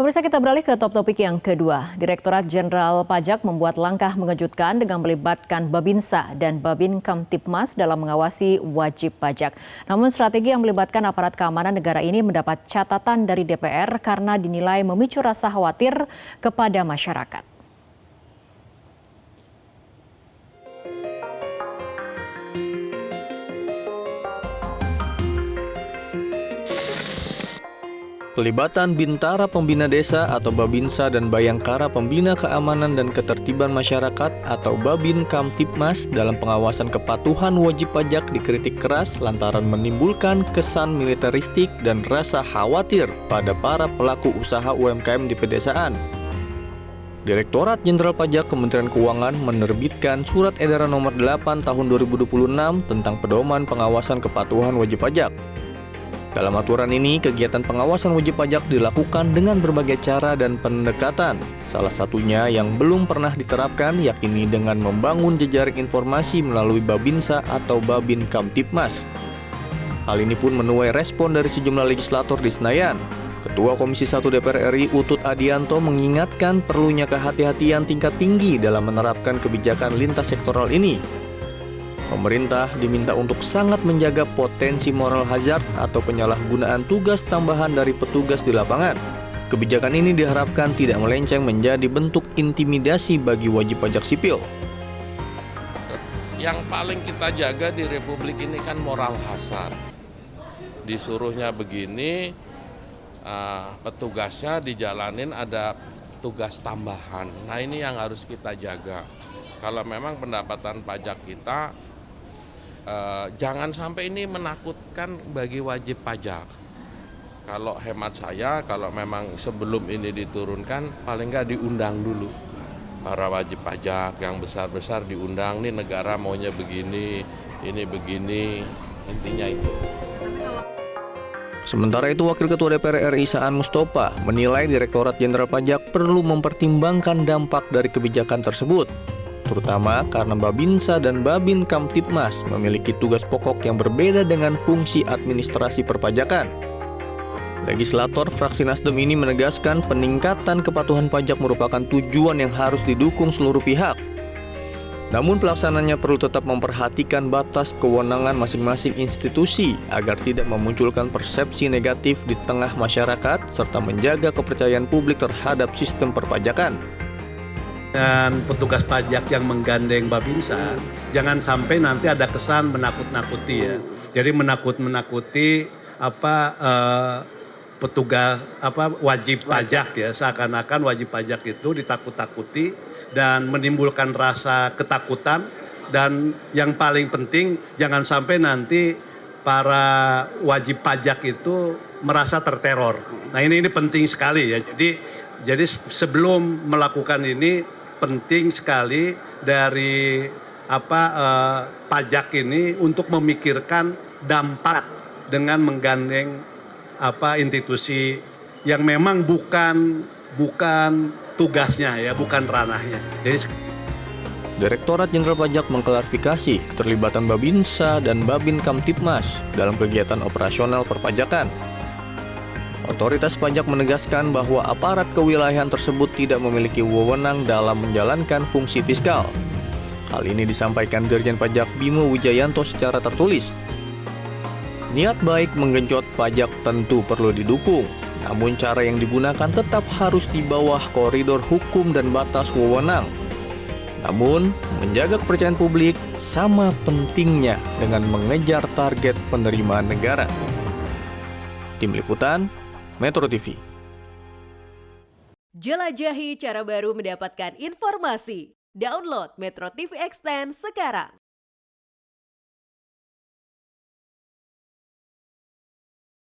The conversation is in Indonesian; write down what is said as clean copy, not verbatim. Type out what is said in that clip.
Pemirsa, kita beralih ke topik yang kedua. Direktorat Jenderal Pajak membuat langkah mengejutkan dengan melibatkan Babinsa dan Babin Kamtibmas dalam mengawasi wajib pajak. Namun strategi yang melibatkan aparat keamanan negara ini mendapat catatan dari DPR karena dinilai memicu rasa khawatir kepada masyarakat. Pelibatan Bintara Pembina Desa atau Babinsa dan Bayangkara Pembina Keamanan dan Ketertiban Masyarakat atau Babin Kamtibmas dalam pengawasan kepatuhan wajib pajak dikritik keras lantaran menimbulkan kesan militeristik dan rasa khawatir pada para pelaku usaha UMKM di pedesaan. Direktorat Jenderal Pajak Kementerian Keuangan menerbitkan Surat Edaran Nomor 8 Tahun 2026 tentang pedoman pengawasan kepatuhan wajib pajak. Dalam aturan ini, kegiatan pengawasan wajib pajak dilakukan dengan berbagai cara dan pendekatan. Salah satunya yang belum pernah diterapkan yakni dengan membangun jejaring informasi melalui Babinsa atau Babin Kamtibmas. Hal ini pun menuai respon dari sejumlah legislator di Senayan. Ketua Komisi 1 DPR RI Utut Adianto mengingatkan perlunya kehati-hatian tingkat tinggi dalam menerapkan kebijakan lintas sektoral ini. Pemerintah diminta untuk sangat menjaga potensi moral hazard atau penyalahgunaan tugas tambahan dari petugas di lapangan. Kebijakan ini diharapkan tidak melenceng menjadi bentuk intimidasi bagi wajib pajak sipil. Yang paling kita jaga di Republik ini kan moral hazard. Disuruhnya begini, petugasnya dijalanin ada tugas tambahan. Nah ini yang harus kita jaga. Kalau memang pendapatan pajak kita jangan sampai ini menakutkan bagi wajib pajak. Kalau hemat saya, kalau memang sebelum ini diturunkan, paling nggak diundang dulu. Para wajib pajak yang besar-besar diundang, nih negara maunya begini, ini begini, intinya itu. Sementara itu, Wakil Ketua DPR RI Saan Mustopa menilai Direktorat Jenderal Pajak perlu mempertimbangkan dampak dari kebijakan tersebut, terutama karena Babinsa dan Babin Kamtibmas memiliki tugas pokok yang berbeda dengan fungsi administrasi perpajakan. Legislator fraksi Nasdem ini menegaskan peningkatan kepatuhan pajak merupakan tujuan yang harus didukung seluruh pihak. Namun pelaksananya perlu tetap memperhatikan batas kewenangan masing-masing institusi agar tidak memunculkan persepsi negatif di tengah masyarakat serta menjaga kepercayaan publik terhadap sistem perpajakan. Dan petugas pajak yang menggandeng Babinsa, jangan sampai nanti ada kesan menakut-nakuti ya. Jadi menakut-nakuti petugas wajib pajak ya, seakan-akan wajib pajak itu ditakut-takuti dan menimbulkan rasa ketakutan, dan yang paling penting jangan sampai nanti para wajib pajak itu merasa terteror. Nah ini penting sekali ya. Jadi sebelum melakukan ini penting sekali dari pajak ini untuk memikirkan dampak dengan menggandeng institusi yang memang bukan tugasnya ya, bukan ranahnya. Jadi Direktorat Jenderal Pajak mengklarifikasi keterlibatan Babinsa dan Babin Kamtibmas dalam kegiatan operasional perpajakan. Otoritas pajak menegaskan bahwa aparat kewilayahan tersebut tidak memiliki wewenang dalam menjalankan fungsi fiskal. Hal ini disampaikan Dirjen Pajak Bimo Wijayanto secara tertulis. Niat baik menggenjot pajak tentu perlu didukung, namun cara yang digunakan tetap harus di bawah koridor hukum dan batas wewenang. Namun, menjaga kepercayaan publik sama pentingnya dengan mengejar target penerimaan negara. Tim Liputan, Metro TV. Jelajahi cara baru mendapatkan informasi. Download Metro TV Extend sekarang.